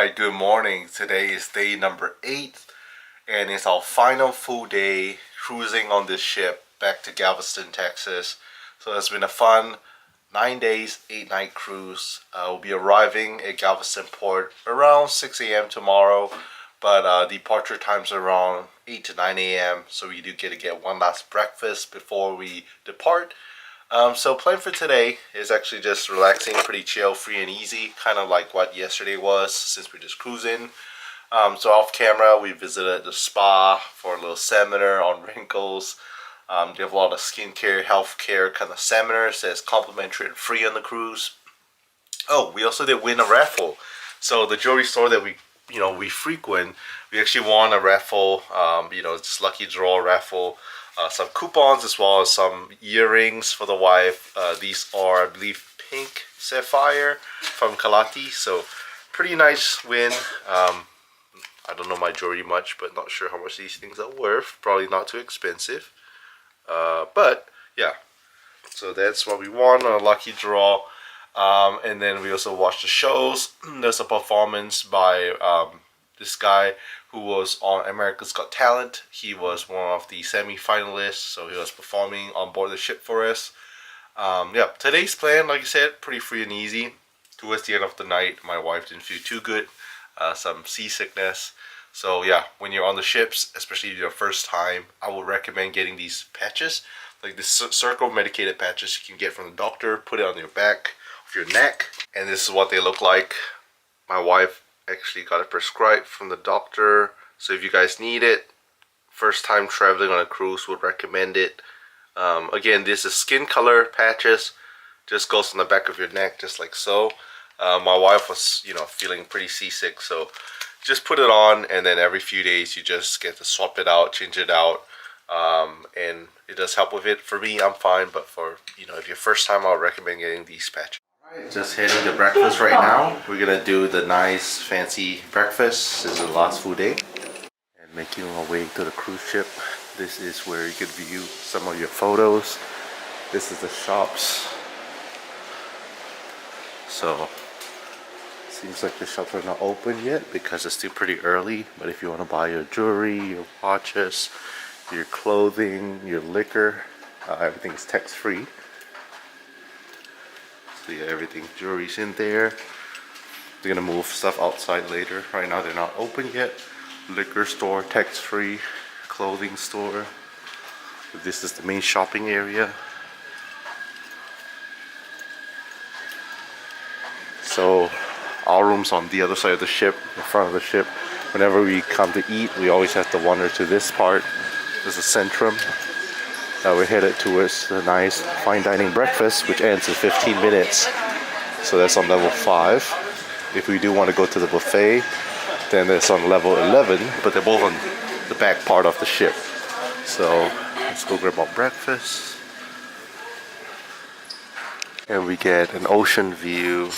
Alright, good morning. Today is day number 8 and it's our final full day cruising on this ship back to Galveston, Texas. So it's been a fun 9 days, 8 night cruise. We'll be arriving at Galveston port around 6 a.m. tomorrow, but departure time's around 8 to 9 a.m. so we do get one last breakfast before we depart. So plan for today is actually just relaxing, pretty chill, free and easy, kind of like what yesterday was since we're just cruising. So off camera we visited the spa for a little seminar on wrinkles. They have a lot of skincare, healthcare kind of seminars that's complimentary and free on the cruise. Oh, we also did win a raffle. So the jewelry store that we frequent, we actually won a raffle. It's lucky draw raffle. Some coupons as well as some earrings for the wife. These are, I believe, pink sapphire from Kalati. So pretty nice win. I don't know my jewelry much, but not sure how much these things are worth. Probably not too expensive. But yeah, so that's what we won on a lucky draw. And then we also watched the shows. There's a performance by this guy who was on America's Got Talent. He was one of the semi-finalists, so he was performing on board the ship for us. Yeah, today's plan, like I said, pretty free and easy. Towards the end of the night, my wife didn't feel too good, some seasickness. So yeah, when you're on the ships, especially your first time, I would recommend getting these patches, like this circle medicated patches you can get from the doctor. Put it on your back of your neck, and this is what they look like. My wife actually got it prescribed from the doctor, so if you guys need it, first time traveling on a cruise, would recommend it. Again, this is skin color patches, just goes on the back of your neck just like so. My wife was feeling pretty seasick, so just put it on, and then every few days you just get to swap it out, change it out, and it does help with it. For me, I'm fine, but for if you're first time, I'll recommend getting these patches. Just heading to breakfast right now. We're gonna do the nice fancy breakfast. This is the last full day. And making our way to the cruise ship. This is where you can view some of your photos. This is the shops. So seems like the shops are not open yet because it's still pretty early. But if you want to buy your jewelry, your watches, your clothing, your liquor, everything is tax-free. So yeah, everything, jewelry's in there. They're gonna move stuff outside later. Right now they're not open yet. Liquor store, tax-free, clothing store. This is the main shopping area. So our room's on the other side of the ship, in front of the ship. Whenever we come to eat, we always have to wander to this part. This is Centrum. We're headed towards the nice fine dining breakfast, which ends in 15 minutes. So that's on level 5. If we do want to go to the buffet, then it's on level 11, but they're both on the back part of the ship. So let's go grab our breakfast. And we get an ocean view,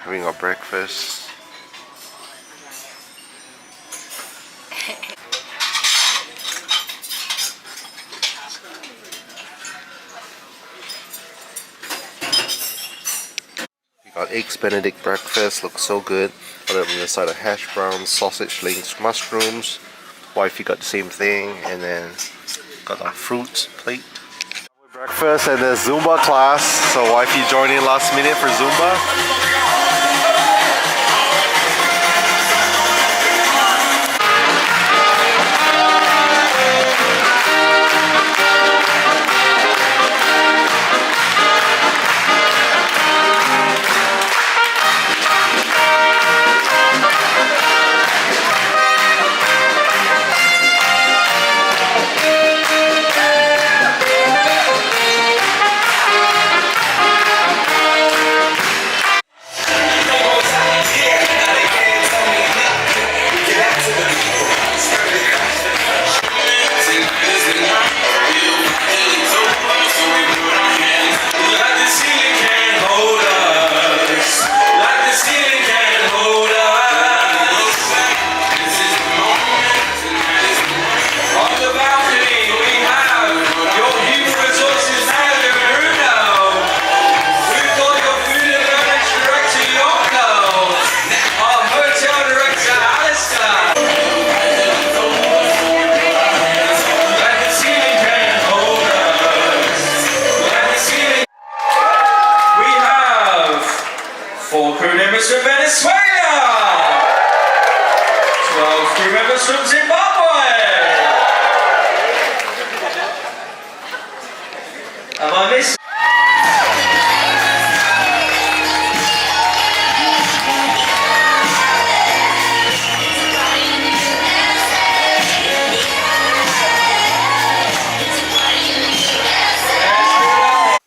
having our breakfast. Got eggs Benedict breakfast, looks so good. Got it on the side of hash browns, sausage links, mushrooms. Wifey got the same thing, and then got our fruit plate. Breakfast and the Zumba class. So wifey joined in last minute for Zumba. 4 crew members from Venezuela. 12 crew members from Zimbabwe. Have I missed?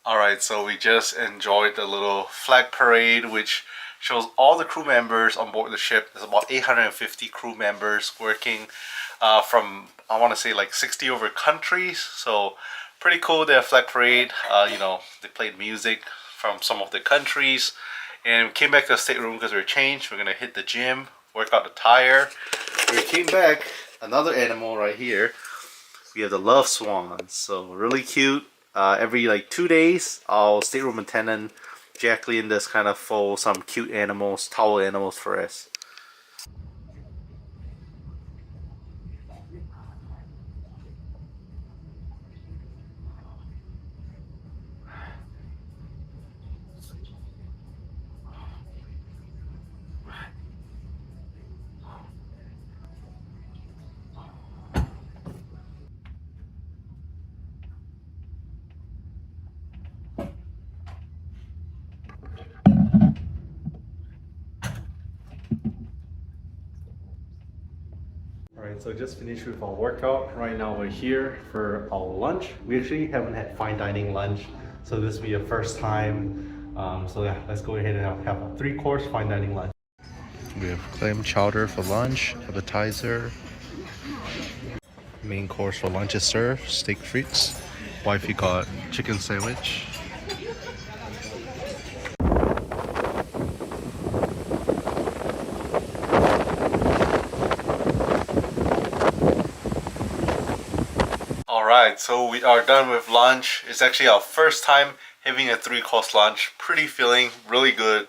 Alright, so we just enjoyed the little flag parade, which shows all the crew members on board the ship. There's about 850 crew members working from, I want to say, like 60 over countries. So pretty cool. Their flag parade. You know, they played music from some of the countries, and we came back to the stateroom because we were changed. We're gonna hit the gym, work out the tire. We came back. Another animal right here. We have the love swans. So really cute. Every like 2 days, our stateroom attendant Jacqueline does kind of fold some cute animals, towel animals for us. Alright, so just finished with our workout. Right now we're here for our lunch. We actually haven't had fine dining lunch, so this will be a first time. So yeah, let's go ahead and have a 3-course fine dining lunch. We have clam chowder for lunch, appetizer. Main course for lunch is served, steak frites. Wifey got chicken sandwich. Alright, so we are done with lunch. It's actually our first time having a 3-course lunch. Pretty filling, really good.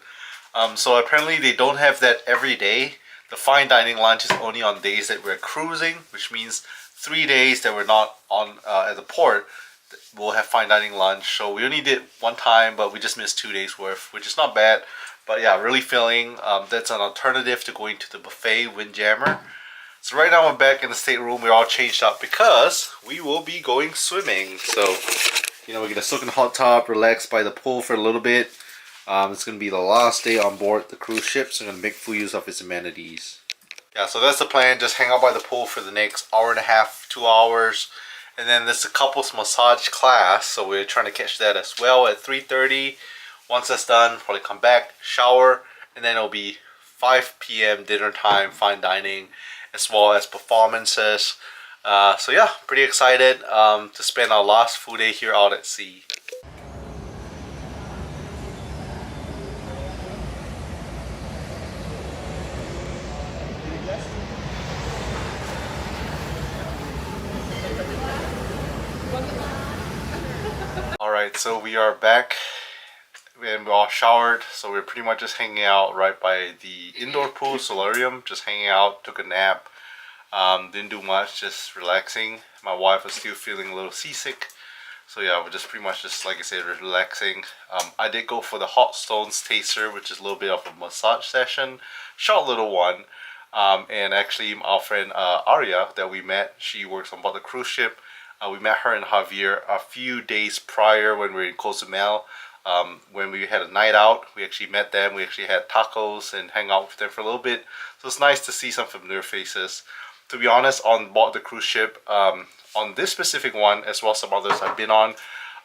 So apparently they don't have that every day. The fine dining lunch is only on days that we're cruising, which means 3 days that we're not on at the port, we'll have fine dining lunch. So we only did 1 time, but we just missed 2 days worth, which is not bad. But yeah, really filling. That's an alternative to going to the buffet Windjammer. So right now we're back in the stateroom. We're all changed up because we will be going swimming. So, you know, we're gonna soak in the hot tub, relax by the pool for a little bit. It's gonna be the last day on board the cruise ship, so I'm gonna make full use of its amenities. Yeah, so that's the plan. Just hang out by the pool for the next hour and a half, 2 hours. And then there's a couples massage class, so we're trying to catch that as well at 3:30. Once that's done, probably come back, shower, and then it'll be 5 p.m. dinner time, fine dining, as well as performances. So yeah, pretty excited to spend our last full day here out at sea. Alright, so we are back and we all showered, so we're pretty much just hanging out right by the indoor pool, solarium, just hanging out, took a nap. Didn't do much, just relaxing. My wife was still feeling a little seasick, so yeah, we're just pretty much just, like I said, relaxing. I did go for the hot stones taster, which is a little bit of a massage session, short little one. And actually our friend Aria that we met, she works on board the cruise ship. We met her and Javier a few days prior when we were in Cozumel. When we had a night out, we actually met them. We actually had tacos and hang out with them for a little bit. So it's nice to see some familiar faces. To be honest, on board the cruise ship, on this specific one, as well as some others I've been on,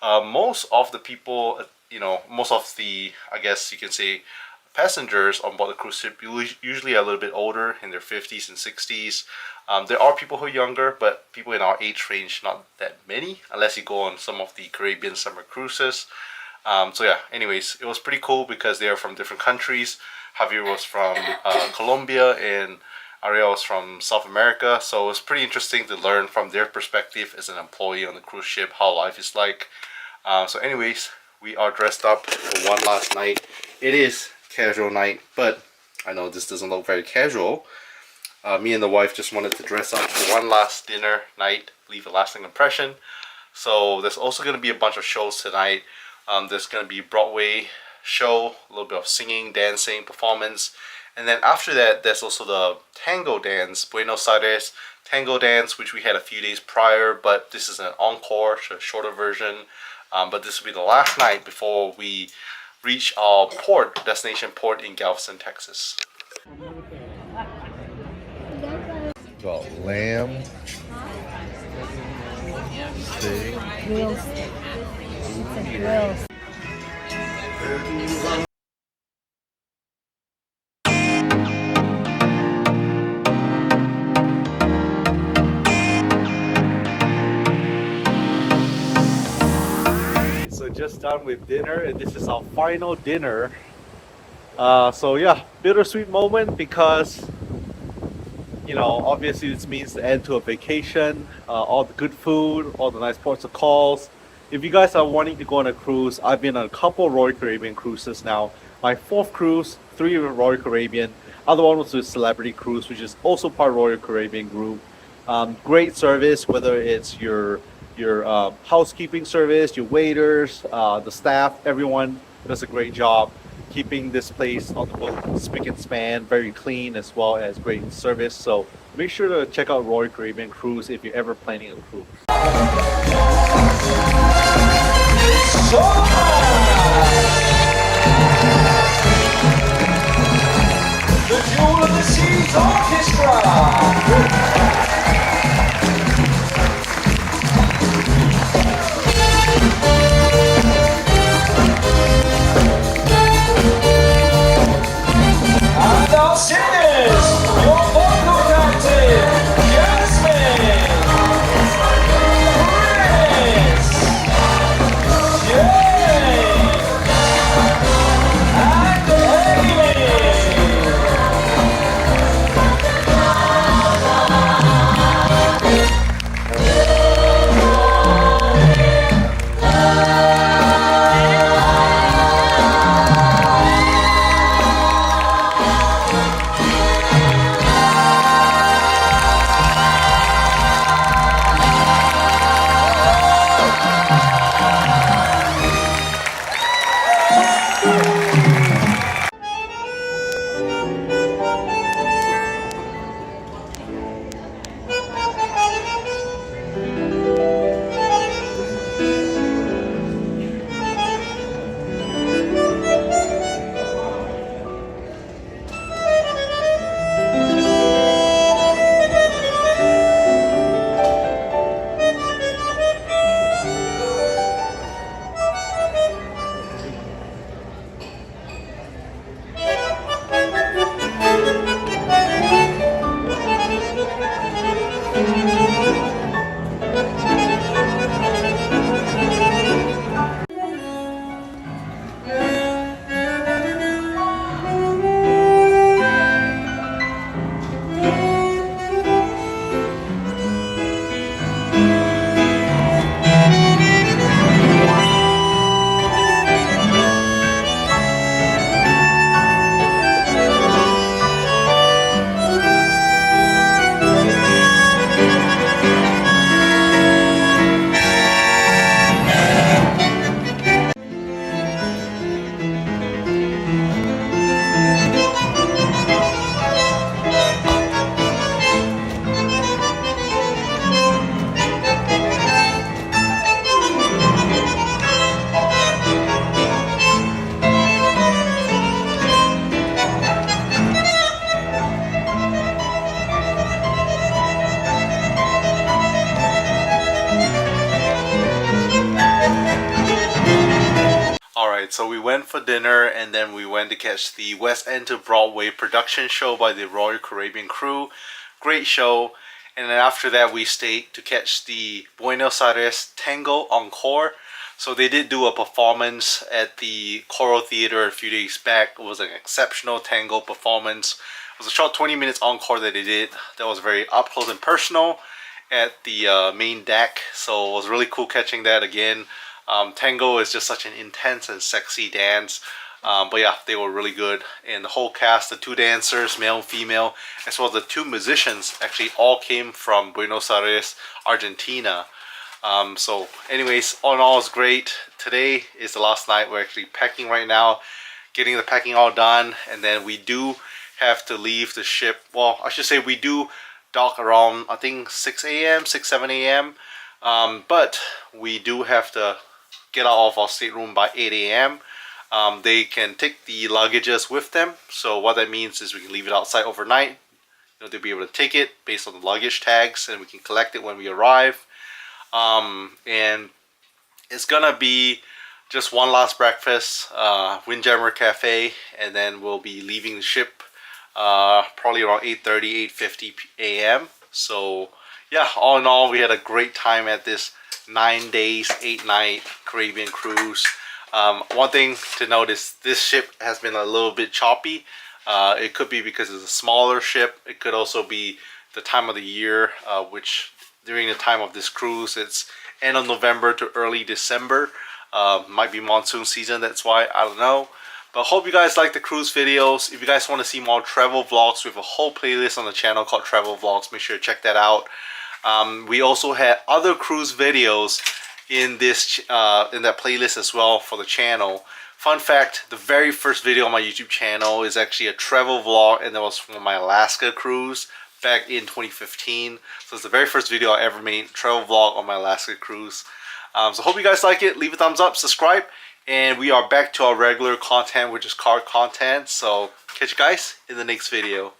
most of the people, you know, most of the, I guess you can say, passengers on board the cruise ship usually are a little bit older, in their 50s and 60s. There are people who are younger, but people in our age range, not that many, unless you go on some of the Caribbean summer cruises. So yeah, anyways, it was pretty cool because they are from different countries. Javier was from Colombia and Ariel was from South America. So it was pretty interesting to learn from their perspective as an employee on the cruise ship, how life is like. So anyways, we are dressed up for one last night. It is casual night, but I know this doesn't look very casual. Me and the wife just wanted to dress up for one last dinner night, leave a lasting impression. So there's also going to be a bunch of shows tonight. There's going to be Broadway show, a little bit of singing, dancing, performance. And then after that, there's also the tango dance, Buenos Aires tango dance, which we had a few days prior, but this is an encore, so a shorter version. But this will be the last night before we reach our destination port in Galveston, Texas. Got lamb, steak, Grills. Grills. So just done with dinner, and this is our final dinner. So yeah, bittersweet moment because obviously this means the end to a vacation. All the good food, all the nice ports of calls. If you guys are wanting to go on a cruise, I've been on a couple Royal Caribbean cruises now. My 4th cruise, 3 with Royal Caribbean. Other one was with Celebrity Cruise, which is also part of Royal Caribbean group. Great service, whether it's your housekeeping service, your waiters, the staff, everyone does a great job keeping this place on the boat spick and span, very clean, as well as great service. So make sure to check out Royal Caribbean Cruise if you're ever planning a cruise. The Jewel of the Seas Orchestra. And our singers, your vocal captain, Jasmine, Chris, Jane, and Amy. So we went for dinner and then we went to catch the West End to Broadway production show by the Royal Caribbean crew. Great show. And then after that we stayed to catch the Buenos Aires Tango Encore. So they did do a performance at the Choral Theater a few days back. It was an exceptional tango performance. It was a short 20 minutes encore that they did. That was very up close and personal at the main deck. So it was really cool catching that again. Tango is just such an intense and sexy dance. But yeah, they were really good. And the whole cast, the 2 dancers, male and female, as well as the 2 musicians, actually all came from Buenos Aires, Argentina. So anyways, all in all, it's great. Today is the last night. We're actually packing right now, getting the packing all done, and then we do have to leave the ship. Well, I should say we do dock around, I think 6 a.m., 7 a.m. But we do have to get out of our stateroom by 8 a.m. They can take the luggages with them. So what that means is we can leave it outside overnight. They'll be able to take it based on the luggage tags, and we can collect it when we arrive. And it's gonna be just one last breakfast, Windjammer Cafe, and then we'll be leaving the ship probably around 8:30, 8:50 a.m. So yeah, all in all, we had a great time at this 9 days, 8-night Caribbean cruise. One thing to note is this ship has been a little bit choppy. It could be because it's a smaller ship. It could also be the time of the year, which during the time of this cruise, it's end of November to early December. Might be monsoon season, that's why, I don't know. But hope you guys like the cruise videos. If you guys want to see more travel vlogs, we have a whole playlist on the channel called Travel Vlogs. Make sure to check that out. We also had other cruise videos in this in that playlist as well for the channel. Fun fact, the very first video on my YouTube channel is actually a travel vlog, and that was from my Alaska cruise back in 2015. So it's the very first video I ever made, travel vlog on my Alaska cruise. So hope you guys like it. Leave a thumbs up, subscribe, and we are back to our regular content, which is car content. So catch you guys in the next video.